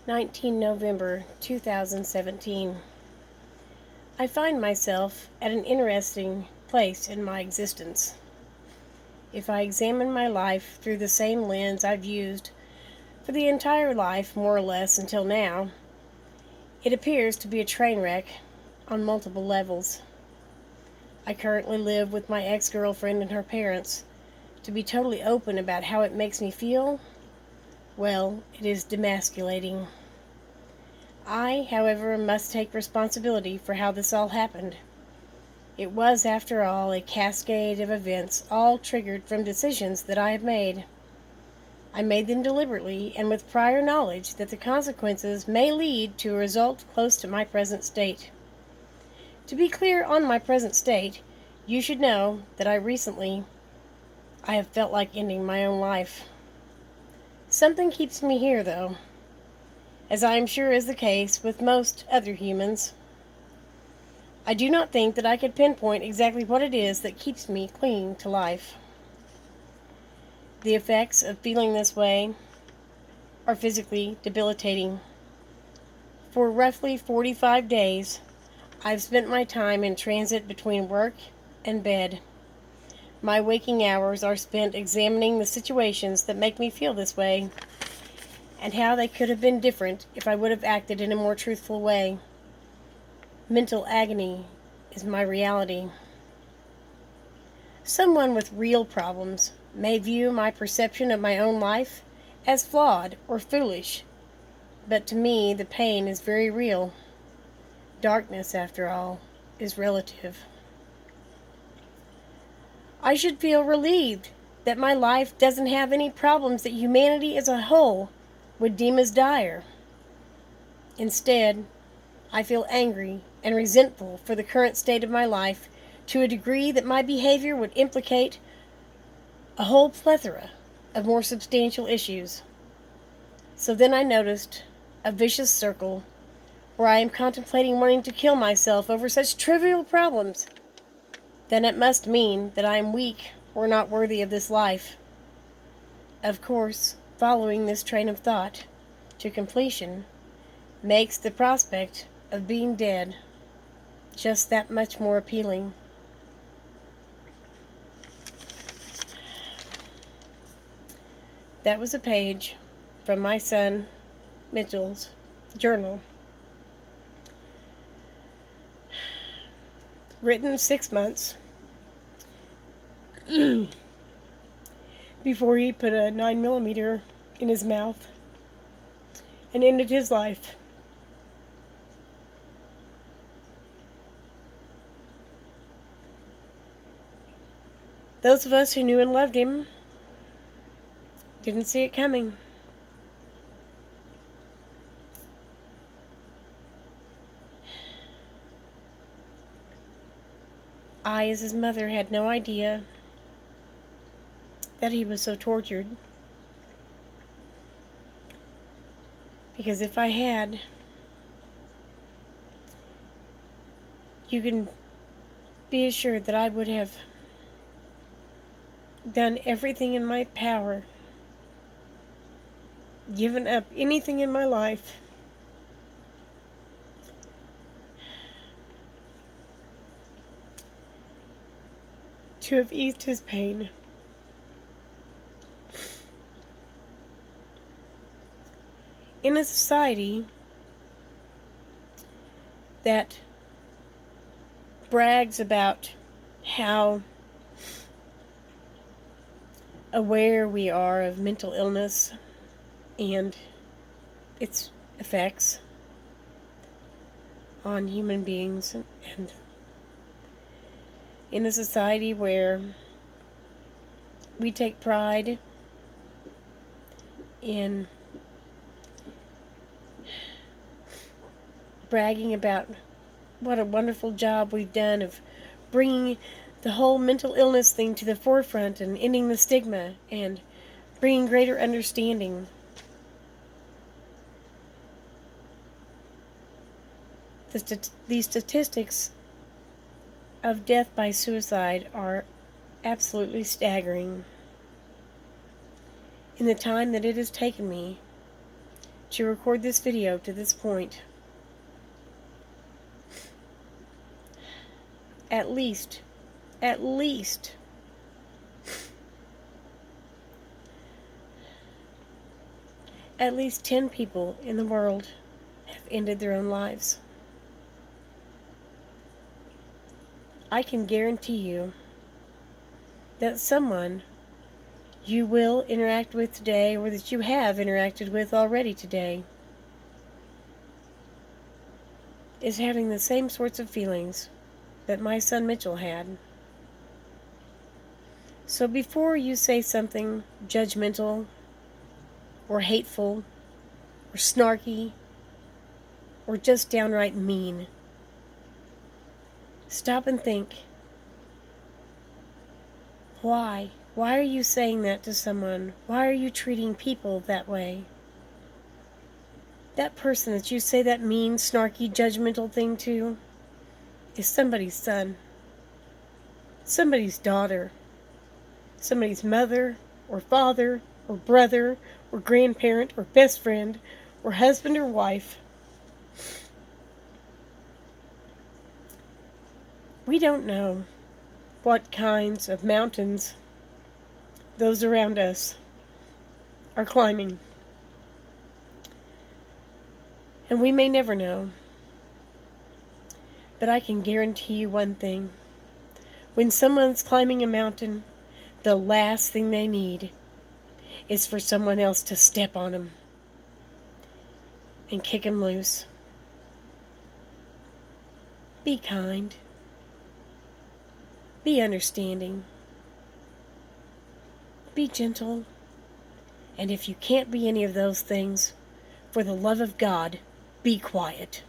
19 November 2017. I find myself at an interesting place in my existence. If I examine my life through the same lens I've used for the entire life, more or less, until now, it appears to be a train wreck on multiple levels. I currently live with my ex-girlfriend and her parents. To be totally open about how it makes me feel, well, it is demasculating. I, however, must take responsibility for how this all happened. It was, after all, a cascade of events, all triggered from decisions that I have made. I made them deliberately and with prior knowledge that the consequences may lead to a result close to my present state. To be clear on my present state, you should know that I have felt like ending my own life. Something keeps me here, though, as I am sure is the case with most other humans. I do not think that I could pinpoint exactly what it is that keeps me clinging to life. The effects of feeling this way are physically debilitating. For roughly 45 days, I've spent my time in transit between work and bed. My waking hours are spent examining the situations that make me feel this way, and how they could have been different if I would have acted in a more truthful way. Mental agony is my reality. Someone with real problems may view my perception of my own life as flawed or foolish, but to me the pain is very real. Darkness, after all, is relative. I should feel relieved that my life doesn't have any problems that humanity as a whole would deem as dire. Instead, I feel angry and resentful for the current state of my life to a degree that my behavior would implicate a whole plethora of more substantial issues. So then I noticed a vicious circle where I am contemplating wanting to kill myself over such trivial problems. Then it must mean that I am weak or not worthy of this life. Of course, following this train of thought to completion makes the prospect of being dead just that much more appealing. That was a page from my son Mitchell's journal, written 6 months before he put a 9mm in his mouth and ended his life. Those of us who knew and loved him didn't see it coming. I, as his mother, had no idea that he was so tortured. Because if I had, you can be assured that I would have done everything in my power, given up anything in my life to have eased his pain. In a society that brags about how aware we are of mental illness and its effects on human beings, and in a society where we take pride in bragging about what a wonderful job we've done of bringing the whole mental illness thing to the forefront and ending the stigma and bringing greater understanding. The statistics of death by suicide are absolutely staggering. In the time that it has taken me to record this video to this point. At least 10 people in the world have ended their own lives. I can guarantee you that someone you will interact with today, or that you have interacted with already today, is having the same sorts of feelings that my son Mitchell had. So before you say something judgmental, or hateful, or snarky, or just downright mean, stop and think. Why? Why are you saying that to someone? Why are you treating people that way? That person that you say that mean, snarky, judgmental thing to is somebody's son, somebody's daughter, somebody's mother, or father, or brother, or grandparent, or best friend, or husband or wife. We don't know what kinds of mountains those around us are climbing. And we may never know. But I can guarantee you one thing. When someone's climbing a mountain, the last thing they need is for someone else to step on them and kick them loose. Be kind. Be understanding. Be gentle. And if you can't be any of those things, for the love of God, be quiet.